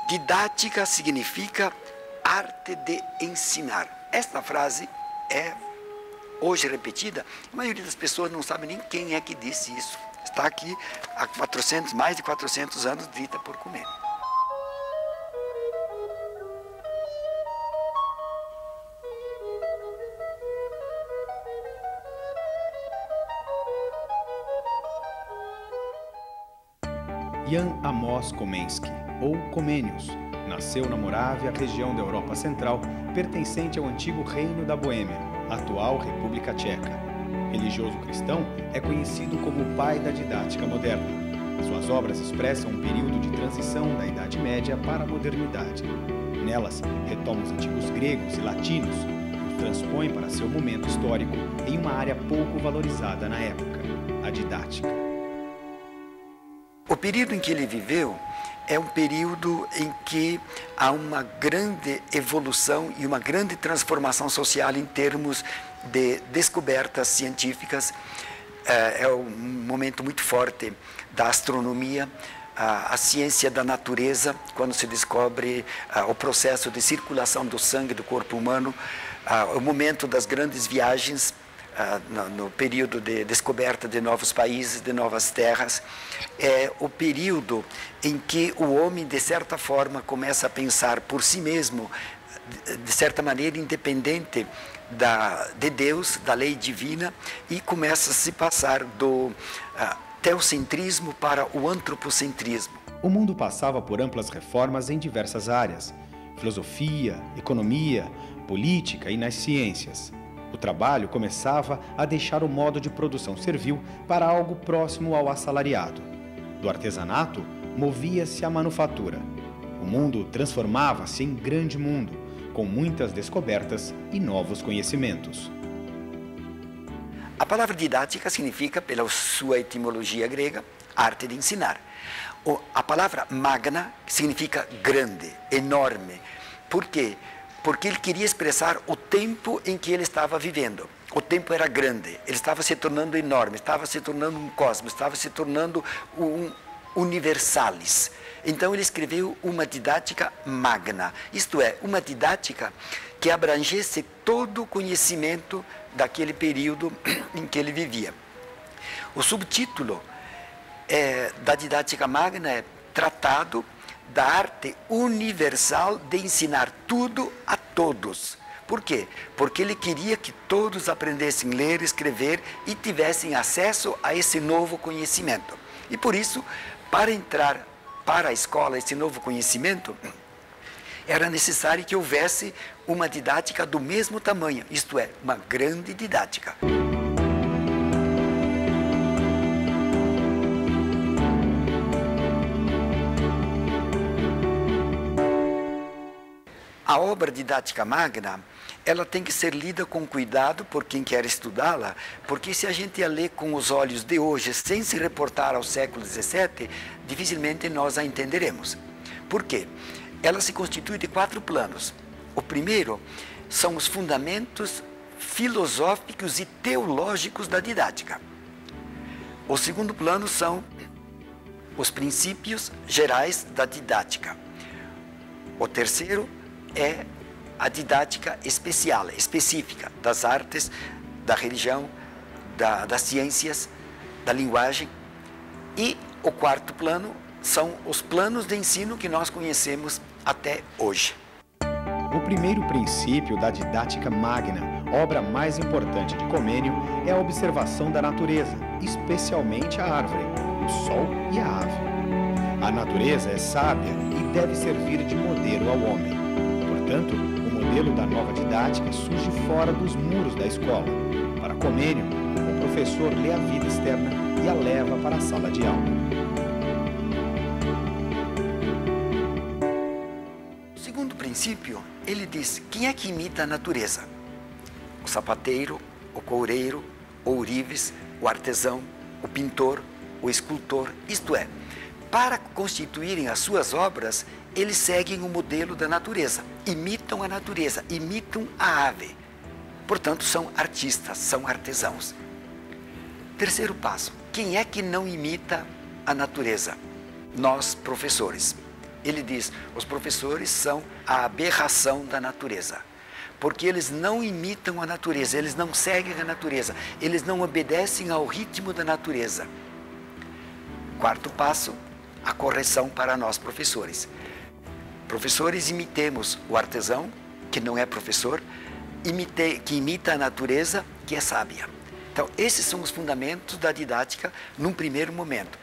Didática significa arte de ensinar. Esta frase é hoje repetida, a maioria das pessoas não sabe nem quem é que disse isso. Está aqui há mais de 400 anos, dita por Comênio. Jan Amos Komensky, ou Comênios, nasceu na Morávia, região da Europa Central, pertencente ao antigo Reino da Boêmia, atual República Tcheca. Religioso cristão, é conhecido como o pai da didática moderna. Suas obras expressam um período de transição da Idade Média para a modernidade. Nelas, retoma os antigos gregos e latinos e os transpõe para seu momento histórico em uma área pouco valorizada na época, a didática. O período em que ele viveu é um período em que há uma grande evolução e uma grande transformação social em termos de descobertas científicas. É um momento muito forte da astronomia, a ciência da natureza, quando se descobre o processo de circulação do sangue do corpo humano, o momento das grandes viagens, no período de descoberta de novos países, de novas terras, é o período em que o homem, de certa forma, começa a pensar por si mesmo, de certa maneira independente de Deus, da lei divina, e começa a se passar do teocentrismo para o antropocentrismo. O mundo passava por amplas reformas em diversas áreas: filosofia, economia, política e nas ciências. O trabalho começava a deixar o modo de produção servil para algo próximo ao assalariado. Do artesanato, movia-se a manufatura. O mundo transformava-se em grande mundo, com muitas descobertas e novos conhecimentos. A palavra didática significa, pela sua etimologia grega, arte de ensinar. A palavra magna significa grande, enorme. Por quê? Porque ele queria expressar o tempo em que ele estava vivendo. O tempo era grande, ele estava se tornando enorme, estava se tornando um cosmos, estava se tornando um universalis. Então ele escreveu uma didática magna, isto é, uma didática que abrangesse todo o conhecimento daquele período em que ele vivia. O subtítulo da didática magna é Tratado da arte universal de ensinar tudo a todos. Por quê? Porque ele queria que todos aprendessem a ler, escrever e tivessem acesso a esse novo conhecimento. E por isso, para entrar para a escola esse novo conhecimento, era necessário que houvesse uma didática do mesmo tamanho, isto é, uma grande didática. A obra didática magna, ela tem que ser lida com cuidado por quem quer estudá-la, porque se a gente a lê com os olhos de hoje, sem se reportar ao século XVII, dificilmente nós a entenderemos. Por quê? Ela se constitui de 4 planos. O primeiro são os fundamentos filosóficos e teológicos da didática. O segundo plano são os princípios gerais da didática. O terceiro é a didática específica das artes, da religião, das ciências, da linguagem. E o quarto plano são os planos de ensino que nós conhecemos até hoje. O primeiro princípio da didática magna, obra mais importante de Comênio, é a observação da natureza, especialmente a árvore, o sol e a ave. A natureza é sábia e deve servir de modelo ao homem. Portanto, o modelo da nova didática surge fora dos muros da escola. Para Comênio, o professor lê a vida externa e a leva para a sala de aula. O segundo princípio, ele diz: quem é que imita a natureza? O sapateiro, o coureiro, o ourives, o artesão, o pintor, o escultor, isto é, para constituírem as suas obras, eles seguem o modelo da natureza, imitam a natureza, imitam a ave. Portanto, são artistas, são artesãos. Terceiro passo, quem é que não imita a natureza? Nós, professores. Ele diz, os professores são a aberração da natureza, porque eles não imitam a natureza, eles não seguem a natureza, eles não obedecem ao ritmo da natureza. Quarto passo, a correção para nós professores. Professores, imitemos o artesão, que não é professor, que imita a natureza, que é sábia. Então, esses são os fundamentos da didática num primeiro momento.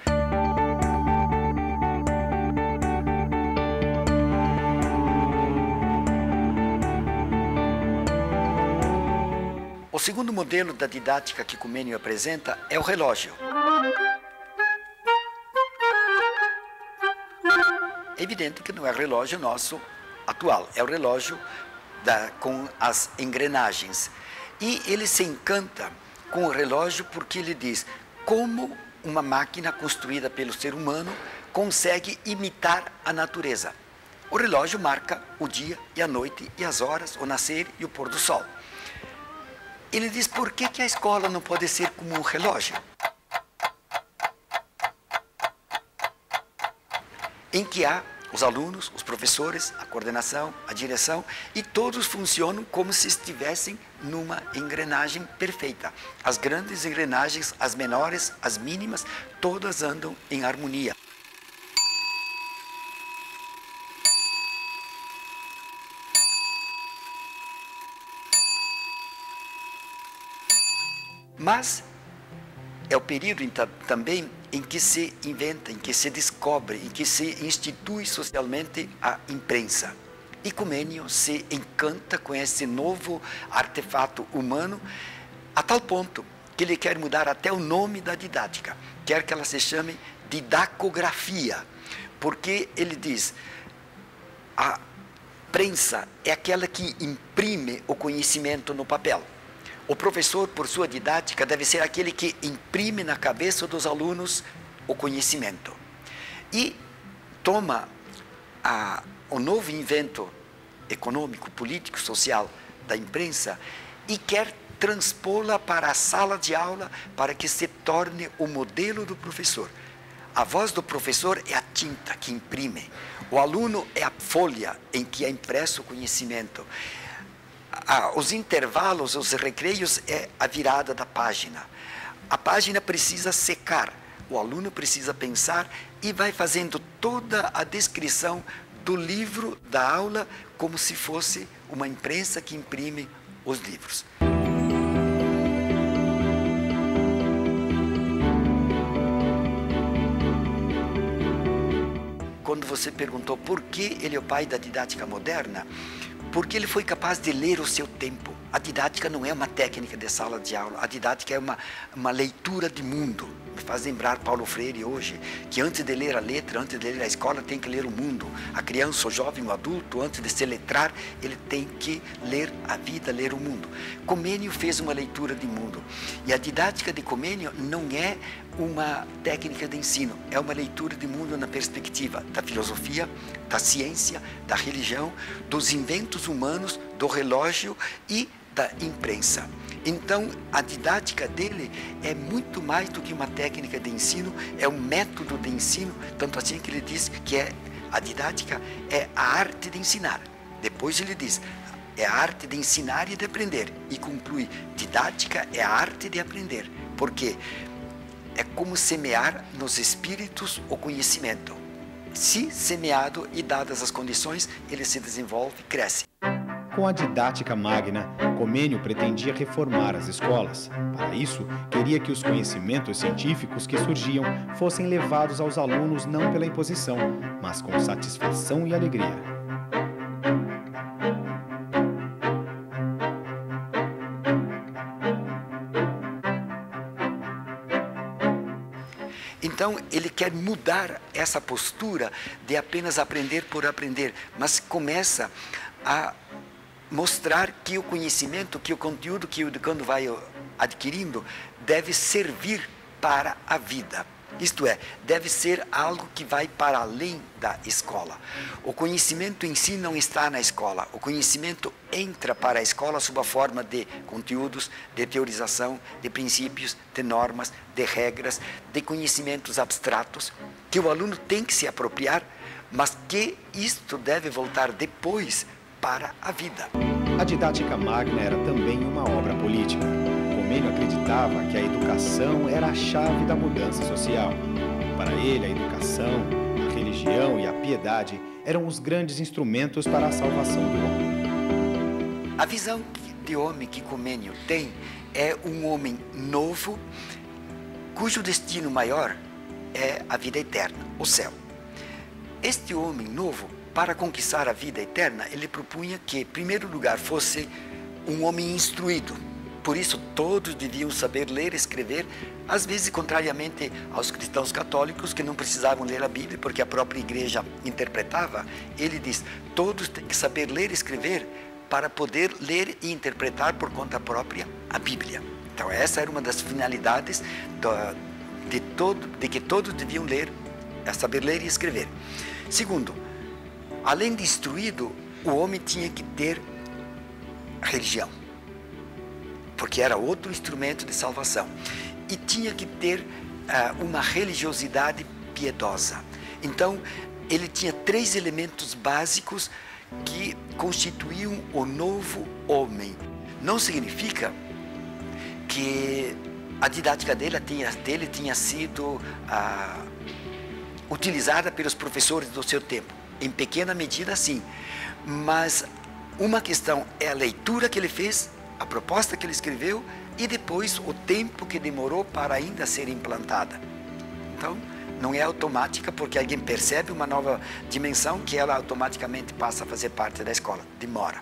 O segundo modelo da didática que Comênio apresenta é o relógio. É evidente que não é o relógio nosso atual, é o relógio com as engrenagens. E ele se encanta com o relógio porque ele diz como uma máquina construída pelo ser humano consegue imitar a natureza. O relógio marca o dia e a noite e as horas, o nascer e o pôr do sol. Ele diz, por que a escola não pode ser como um relógio? Em que há os alunos, os professores, a coordenação, a direção, e todos funcionam como se estivessem numa engrenagem perfeita. As grandes engrenagens, as menores, as mínimas, todas andam em harmonia. Mas é o período também em que se inventa, em que se descobre, em que se institui socialmente a imprensa. E Comênio se encanta com esse novo artefato humano a tal ponto que ele quer mudar até o nome da didática, quer que ela se chame didacografia, porque ele diz, a prensa é aquela que imprime o conhecimento no papel. O professor, por sua didática, deve ser aquele que imprime na cabeça dos alunos o conhecimento. E toma o novo invento econômico, político, social da imprensa e quer transpô-la para a sala de aula para que se torne o modelo do professor. A voz do professor é a tinta que imprime. O aluno é a folha em que é impresso o conhecimento. Os intervalos, os recreios é a virada da página. A página precisa secar, o aluno precisa pensar e vai fazendo toda a descrição do livro da aula como se fosse uma imprensa que imprime os livros. Quando você perguntou por que ele é o pai da didática moderna, porque ele foi capaz de ler o seu tempo. A didática não é uma técnica de sala de aula, a didática é uma leitura de mundo. Me faz lembrar Paulo Freire hoje, que antes de ler a letra, antes de ler a escola, tem que ler o mundo. A criança, o jovem, o adulto, antes de se letrar, ele tem que ler a vida, ler o mundo. Comênio fez uma leitura de mundo. E a didática de Comênio não é uma técnica de ensino, é uma leitura de mundo na perspectiva da filosofia, da ciência, da religião, dos inventos humanos, do relógio e da imprensa. Então, a didática dele é muito mais do que uma técnica de ensino, é um método de ensino, tanto assim que ele diz que a didática é a arte de ensinar. Depois ele diz, é a arte de ensinar e de aprender. E conclui, didática é a arte de aprender, porque é como semear nos espíritos o conhecimento. Se semeado e dadas as condições, ele se desenvolve e cresce. Com a didática magna, Comênio pretendia reformar as escolas. Para isso, queria que os conhecimentos científicos que surgiam fossem levados aos alunos não pela imposição, mas com satisfação e alegria. Então, ele quer mudar essa postura de apenas aprender por aprender, mas começa a mostrar que o conhecimento, que o conteúdo que o educando vai adquirindo, deve servir para a vida. Isto é, deve ser algo que vai para além da escola. O conhecimento em si não está na escola. O conhecimento entra para a escola sob a forma de conteúdos, de teorização, de princípios, de normas, de regras, de conhecimentos abstratos, que o aluno tem que se apropriar, mas que isto deve voltar depois para a vida. A didática magna era também uma obra política. Comênio acreditava que a educação era a chave da mudança social. Para ele, a educação, a religião e a piedade eram os grandes instrumentos para a salvação do homem. A visão de homem que Comênio tem é um homem novo, cujo destino maior é a vida eterna, o céu. Este homem novo, para conquistar a vida eterna, ele propunha que, em primeiro lugar, fosse um homem instruído. Por isso, todos deviam saber ler e escrever, às vezes contrariamente aos cristãos católicos, que não precisavam ler a Bíblia, porque a própria igreja interpretava. Ele diz, todos têm que saber ler e escrever para poder ler e interpretar por conta própria a Bíblia. Então, essa era uma das finalidades de que todos deviam ler, saber ler e escrever. Segundo, além de instruído, o homem tinha que ter religião, porque era outro instrumento de salvação. E tinha que ter uma religiosidade piedosa. Então, ele tinha 3 elementos básicos que constituíam o novo homem. Não significa que a didática dele tinha sido utilizada pelos professores do seu tempo. Em pequena medida, sim. Mas uma questão é a leitura que ele fez, a proposta que ele escreveu e depois o tempo que demorou para ainda ser implantada. Então, não é automática porque alguém percebe uma nova dimensão que ela automaticamente passa a fazer parte da escola. Demora.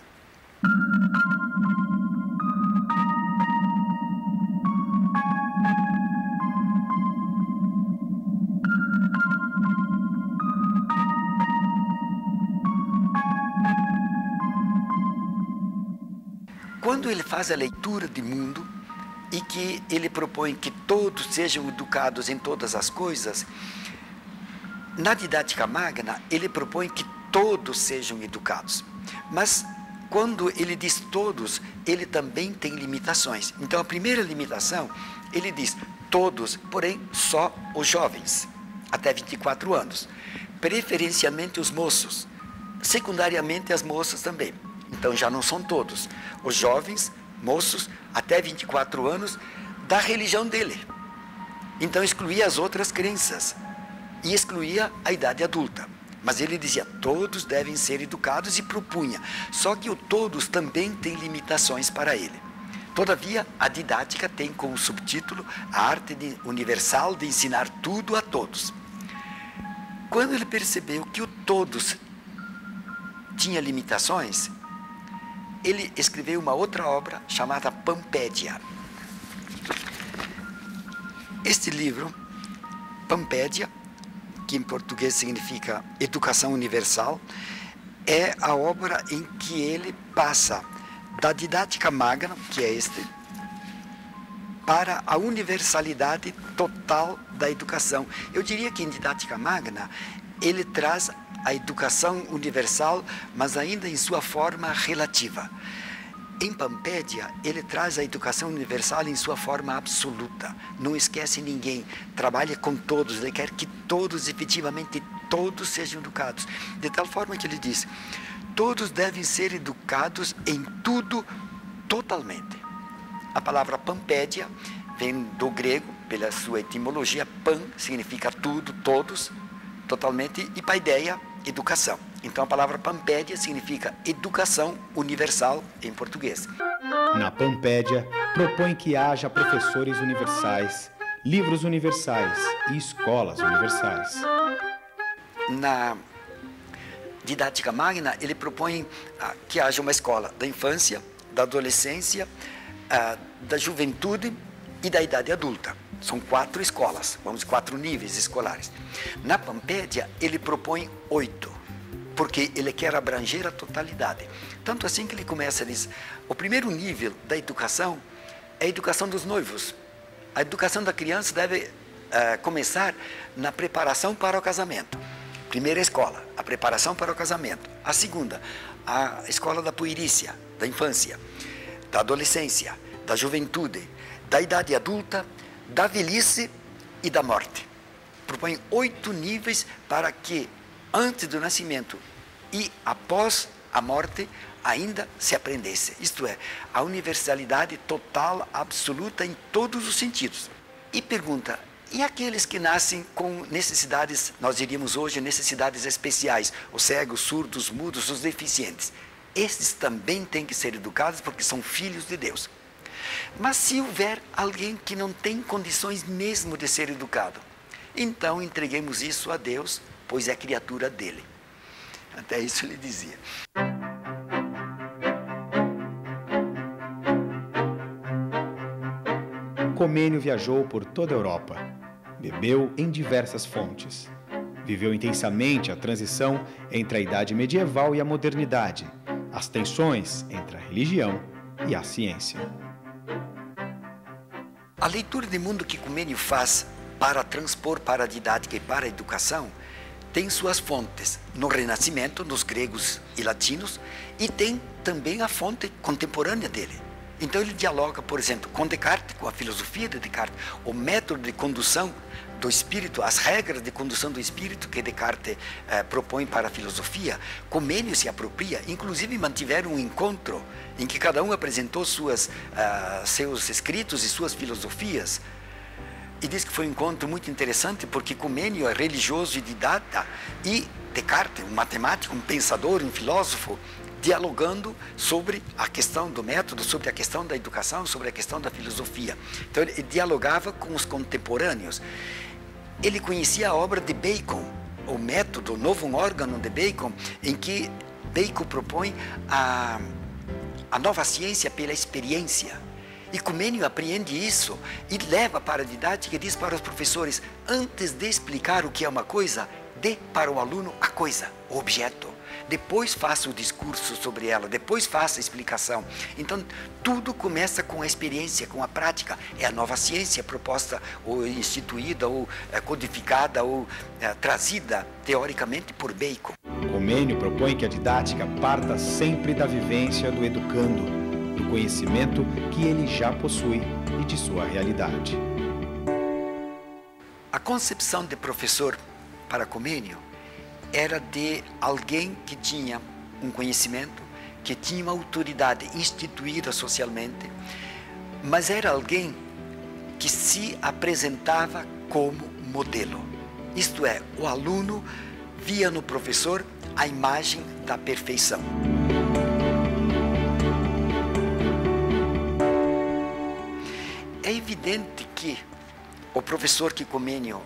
Quando ele faz a leitura de mundo e que ele propõe que todos sejam educados em todas as coisas, na didática magna ele propõe que todos sejam educados. Mas quando ele diz todos, ele também tem limitações. Então a primeira limitação, ele diz todos, porém só os jovens, até 24 anos. Preferencialmente os moços, secundariamente as moças também. Então já não são todos. Os jovens, moços, até 24 anos, da religião dele. Então excluía as outras crenças e excluía a idade adulta. Mas ele dizia, todos devem ser educados e propunha. Só que o todos também tem limitações para ele. Todavia, a didática tem como subtítulo a arte universal de ensinar tudo a todos. Quando ele percebeu que o todos tinha limitações, ele escreveu uma outra obra chamada Pampédia. Este livro, Pampédia, que em português significa Educação Universal, é a obra em que ele passa da didática magna, que é para a universalidade total da educação. Eu diria que em didática magna ele traz a educação universal, mas ainda em sua forma relativa. Em Pampédia, ele traz a educação universal em sua forma absoluta. Não esquece ninguém, trabalha com todos, ele quer que todos, efetivamente, todos sejam educados. De tal forma que ele diz, todos devem ser educados em tudo, totalmente. A palavra Pampédia vem do grego, pela sua etimologia, pan significa tudo, todos, totalmente, e paideia, educação. Então a palavra Pampédia significa educação universal em português. Na Pampédia, propõe que haja professores universais, livros universais e escolas universais. Na didática magna, ele propõe que haja uma escola da infância, da adolescência, da juventude e da idade adulta. São 4 escolas, 4 níveis escolares. Na Pampédia, ele propõe 8, porque ele quer abranger a totalidade. Tanto assim que ele começa a dizer, o primeiro nível da educação é a educação dos noivos. A educação da criança deve começar na preparação para o casamento. Primeira escola, a preparação para o casamento. A segunda, a escola da puerícia, da infância, da adolescência, da juventude, da idade adulta, da velhice e da morte. Propõe 8 níveis para que antes do nascimento e após a morte ainda se aprendesse. Isto é, a universalidade total, absoluta em todos os sentidos. E pergunta, e aqueles que nascem com necessidades, nós diríamos hoje, necessidades especiais, os cegos, surdos, mudos, os deficientes? Esses também têm que ser educados porque são filhos de Deus. Mas se houver alguém que não tem condições mesmo de ser educado, então entreguemos isso a Deus, pois é criatura dele. Até isso ele dizia. Comênio viajou por toda a Europa, bebeu em diversas fontes, viveu intensamente a transição entre a idade medieval e a modernidade, as tensões entre a religião e a ciência. A leitura de mundo que Comênio faz para transpor para a didática e para a educação tem suas fontes no Renascimento, nos gregos e latinos, e tem também a fonte contemporânea dele. Então ele dialoga, por exemplo, com Descartes, com a filosofia de Descartes, o método de condução do espírito, as regras de condução do espírito que Descartes propõe para a filosofia. Comênio se apropria, inclusive mantiveram um encontro em que cada um apresentou seus escritos e suas filosofias. E diz que foi um encontro muito interessante porque Comênio é religioso e didata e Descartes, um matemático, um pensador, um filósofo, dialogando sobre a questão do método, sobre a questão da educação, sobre a questão da filosofia. Então ele dialogava com os contemporâneos. Ele conhecia a obra de Bacon, o método, o novo órgão de Bacon, em que Bacon propõe a nova ciência pela experiência. E Comênio apreende isso e leva para a didática e diz para os professores, antes de explicar o que é uma coisa, dê para o aluno a coisa, o objeto. Depois faça o discurso sobre ela, depois faça a explicação. Então, tudo começa com a experiência, com a prática. É a nova ciência proposta, ou instituída, ou codificada, ou trazida, teoricamente, por Bacon. Comênio propõe que a didática parta sempre da vivência do educando, do conhecimento que ele já possui e de sua realidade. A concepção de professor para Comênio era de alguém que tinha um conhecimento, que tinha uma autoridade instituída socialmente, mas era alguém que se apresentava como modelo. Isto é, o aluno via no professor a imagem da perfeição. É evidente que o professor que Comênio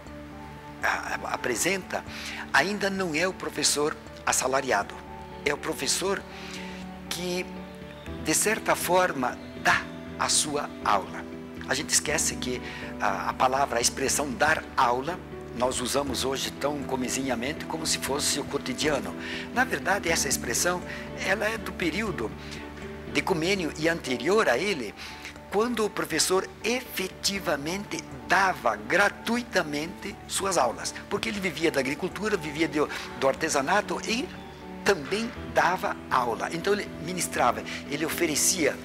apresenta ainda não é o professor assalariado, é o professor que de certa forma dá a sua aula. A gente esquece que a palavra, a expressão dar aula nós usamos hoje tão comezinhamente como se fosse o cotidiano. Na verdade, essa expressão ela é do período de Comênio e anterior a ele, quando o professor efetivamente dava gratuitamente suas aulas, porque ele vivia da agricultura, vivia do artesanato e também dava aula. Então ele ministrava, ele oferecia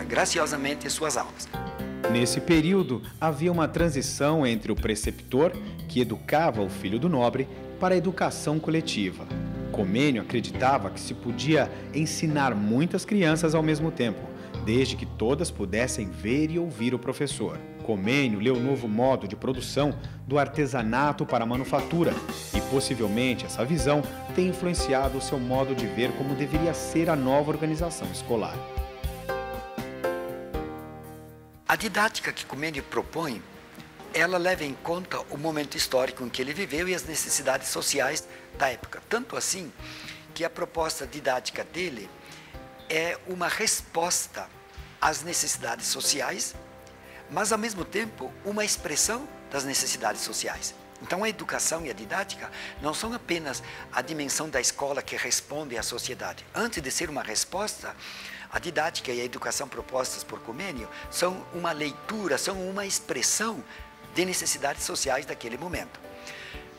graciosamente suas aulas. Nesse período, havia uma transição entre o preceptor, que educava o filho do nobre, para a educação coletiva. Comênio acreditava que se podia ensinar muitas crianças ao mesmo tempo, desde que todas pudessem ver e ouvir o professor. Comênio leu o novo modo de produção do artesanato para a manufatura e possivelmente essa visão tem influenciado o seu modo de ver como deveria ser a nova organização escolar. A didática que Comênio propõe, ela leva em conta o momento histórico em que ele viveu e as necessidades sociais da época. Tanto assim que a proposta didática dele é uma resposta às necessidades sociais, mas ao mesmo tempo uma expressão das necessidades sociais. Então a educação e a didática não são apenas a dimensão da escola que responde à sociedade. Antes de ser uma resposta, a didática e a educação propostas por Comênio são uma leitura, são uma expressão de necessidades sociais daquele momento.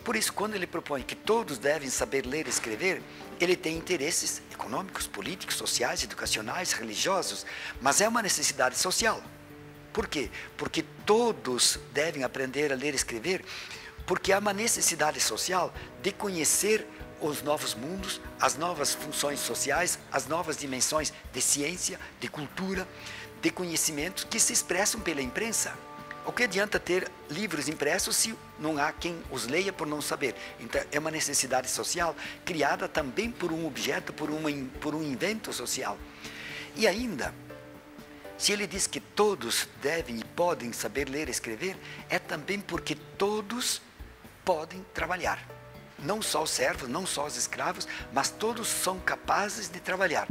Por isso, quando ele propõe que todos devem saber ler e escrever, ele tem interesses econômicos, políticos, sociais, educacionais, religiosos, mas é uma necessidade social. Por quê? Porque todos devem aprender a ler e escrever, porque há uma necessidade social de conhecer os novos mundos, as novas funções sociais, as novas dimensões de ciência, de cultura, de conhecimentos que se expressam pela imprensa. O que adianta ter livros impressos se não há quem os leia por não saber? Então, é uma necessidade social criada também por um objeto, por um invento social. E ainda, se ele diz que todos devem e podem saber ler e escrever, é também porque todos podem trabalhar. Não só os servos, não só os escravos, mas todos são capazes de trabalhar.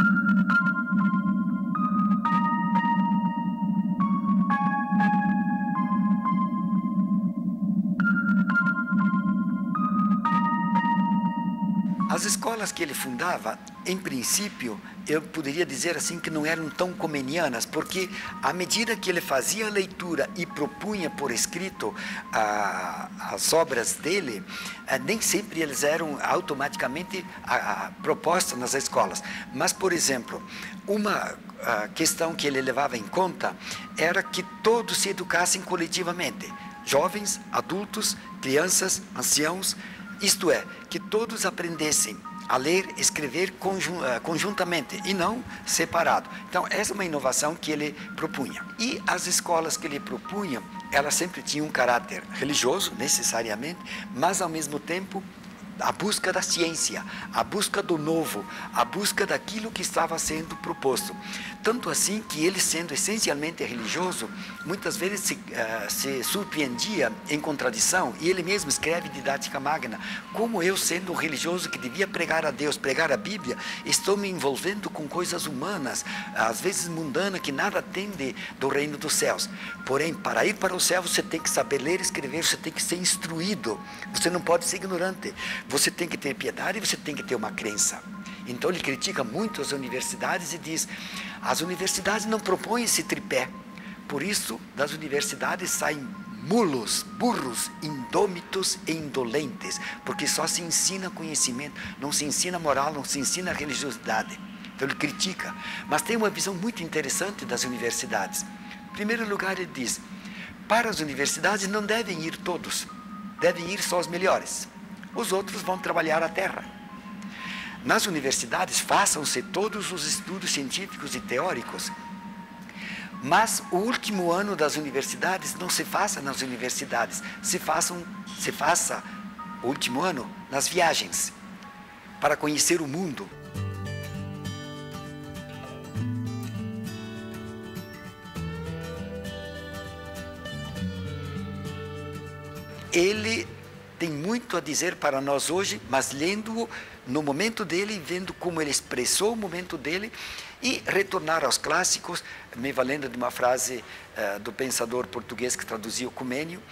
As escolas que ele fundava, em princípio, eu poderia dizer assim que não eram tão comenianas, porque à medida que ele fazia a leitura e propunha por escrito as obras dele, nem sempre eles eram automaticamente propostas nas escolas. Mas, por exemplo, uma questão que ele levava em conta era que todos se educassem coletivamente, jovens, adultos, crianças, anciãos, isto é, que todos aprendessem a ler e escrever conjuntamente e não separado. Então, essa é uma inovação que ele propunha. E as escolas que ele propunha, elas sempre tinham um caráter religioso, necessariamente, mas ao mesmo tempo a busca da ciência, a busca do novo, a busca daquilo que estava sendo proposto. Tanto assim que ele, sendo essencialmente religioso, muitas vezes se surpreendia em contradição, e ele mesmo escreve Didática Magna: como eu, sendo um religioso que devia pregar a Deus, pregar a Bíblia, estou me envolvendo com coisas humanas, às vezes mundanas, que nada tem do reino dos céus. Porém, para ir para o céu, você tem que saber ler e escrever, você tem que ser instruído, você não pode ser ignorante. Você tem que ter piedade e você tem que ter uma crença. Então ele critica muito as universidades e diz: as universidades não propõem esse tripé. Por isso, das universidades saem mulos, burros, indômitos e indolentes, porque só se ensina conhecimento, não se ensina moral, não se ensina religiosidade. Então ele critica. Mas tem uma visão muito interessante das universidades. Em primeiro lugar, ele diz: para as universidades não devem ir todos, devem ir só os melhores. Os outros vão trabalhar a terra. Nas universidades, façam-se todos os estudos científicos e teóricos, mas o último ano das universidades não se faça nas universidades, se faça o último ano nas viagens, para conhecer o mundo. Ele tem muito a dizer para nós hoje, mas lendo-o no momento dele e vendo como ele expressou o momento dele, e retornar aos clássicos, me valendo de uma frase do pensador português que traduziu Comênio,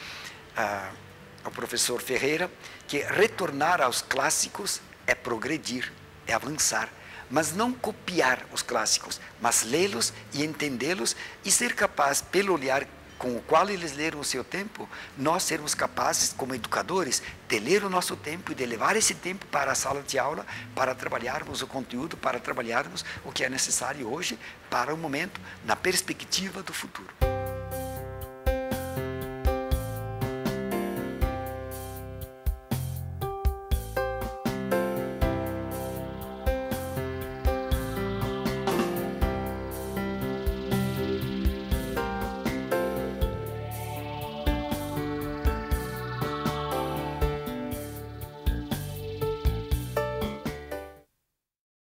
o professor Ferreira, que retornar aos clássicos é progredir, é avançar, mas não copiar os clássicos, mas lê-los e entendê-los e ser capaz, pelo olhar com o qual eles leram o seu tempo, nós sermos capazes, como educadores, de ler o nosso tempo e de levar esse tempo para a sala de aula, para trabalharmos o conteúdo, para trabalharmos o que é necessário hoje para o momento, na perspectiva do futuro.